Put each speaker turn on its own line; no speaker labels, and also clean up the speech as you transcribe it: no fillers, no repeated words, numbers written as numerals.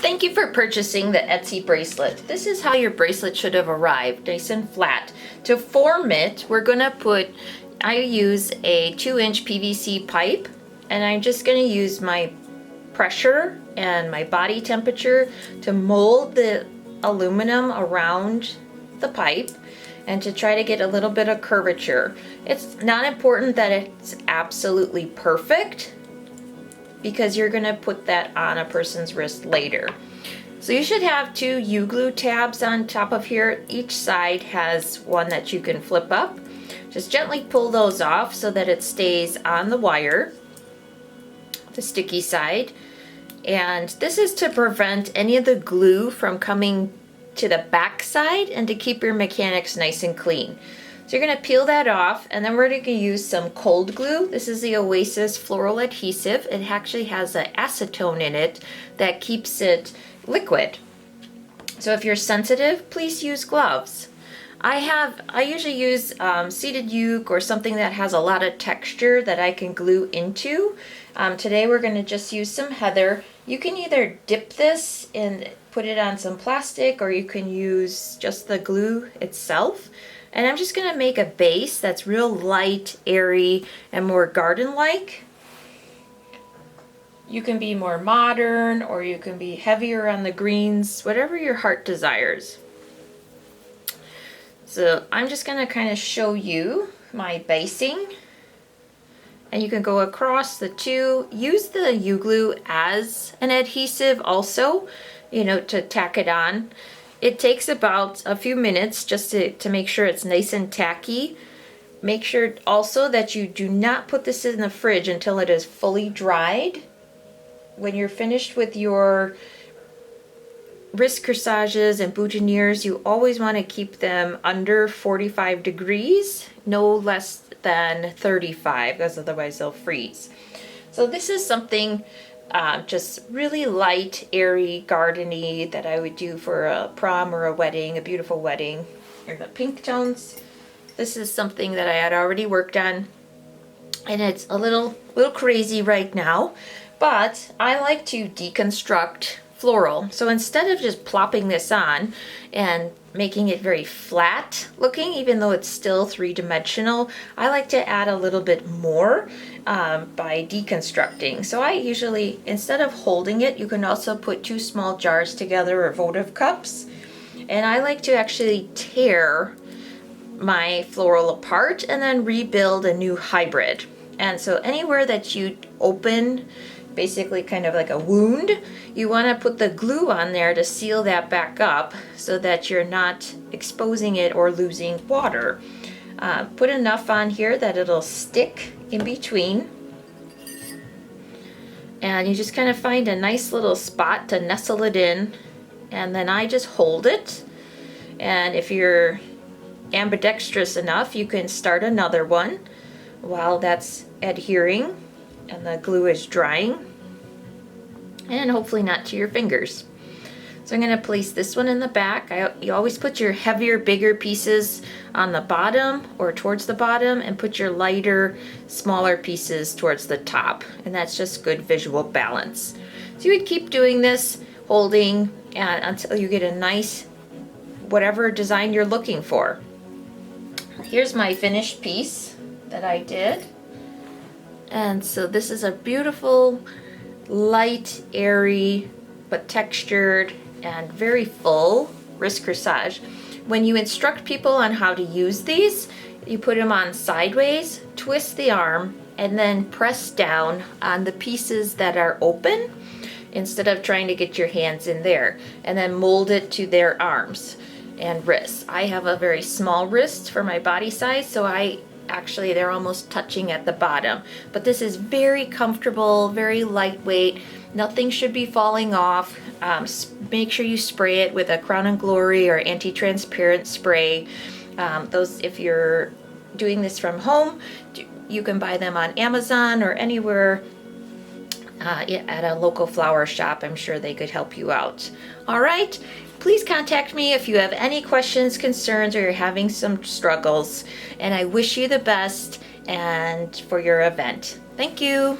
Thank you for purchasing the Etsy bracelet. This is how your bracelet should have arrived, nice and flat. To form it, I use a 2-inch PVC pipe, and I'm just going to use my pressure and my body temperature to mold the aluminum around the pipe and to try to get a little bit of curvature. It's not important that it's absolutely perfect, because you're going to put that on a person's wrist later. So you should have 2 U-glue tabs on top of here. Each side has one that you can flip up. Just gently pull those off so that it stays on the wire, the sticky side. And this is to prevent any of the glue from coming to the back side and to keep your mechanics nice and clean. So you're going to peel that off, and then we're going to use some cold glue. This is the Oasis Floral Adhesive. It actually has an acetone in it that keeps it liquid. So if you're sensitive, please use gloves. I usually use seated yuke or something that has a lot of texture that I can glue into. Today we're going to just use some heather. You can either dip this and put it on some plastic, or you can use just the glue itself. And I'm just going to make a base that's real light, airy, and more garden-like. You can be more modern, or you can be heavier on the greens, whatever your heart desires. So I'm just going to kind of show you my basing. And you can go across the two. Use the U-glue as an adhesive also, to tack it on. It takes about a few minutes just to make sure it's nice and tacky. Make sure also that you do not put this in the fridge until it is fully dried. When you're finished with your wrist corsages and boutonnieres, you always want to keep them under 45 degrees, no less than 35, because otherwise they'll freeze. So this is something just really light, airy, gardeny that I would do for a prom or a wedding, a beautiful wedding. Here are the pink tones. This is something that I had already worked on, and it's a little crazy right now, but I like to deconstruct floral. So instead of just plopping this on and making it very flat looking, even though it's still 3-dimensional, I like to add a little bit more by deconstructing. So I usually, instead of holding it, you can also put 2 small jars together or votive cups. And I like to actually tear my floral apart and then rebuild a new hybrid. And so anywhere that you open, basically kind of like a wound, you want to put the glue on there to seal that back up so that you're not exposing it or losing water. Put enough on here that it'll stick in between, and you just kind of find a nice little spot to nestle it in, and then I just hold it. And if you're ambidextrous enough, you can start another one while that's adhering and the glue is drying, and hopefully not to your fingers. So I'm going to place this one in the back. You always put your heavier, bigger pieces on the bottom or towards the bottom, and put your lighter, smaller pieces towards the top, and that's just good visual balance. So you would keep doing this, holding, until you get a nice, whatever design you're looking for. Here's my finished piece that I did. And so this is a beautiful, light, airy, but textured and very full wrist corsage. When you instruct people on how to use these, you put them on sideways, twist the arm, and then press down on the pieces that are open instead of trying to get your hands in there, and then mold it to their arms and wrists. I have a very small wrist for my body size, so actually they're almost touching at the bottom, but this is very comfortable, very lightweight. Nothing should be falling off. Make sure you spray it with a Crown and Glory or anti-transparent spray. If you're doing this from home, you can buy them on Amazon or anywhere at a local flower shop. I'm sure they could help you out. All right. Please contact me if you have any questions, concerns, or you're having some struggles. And I wish you the best and for your event. Thank you.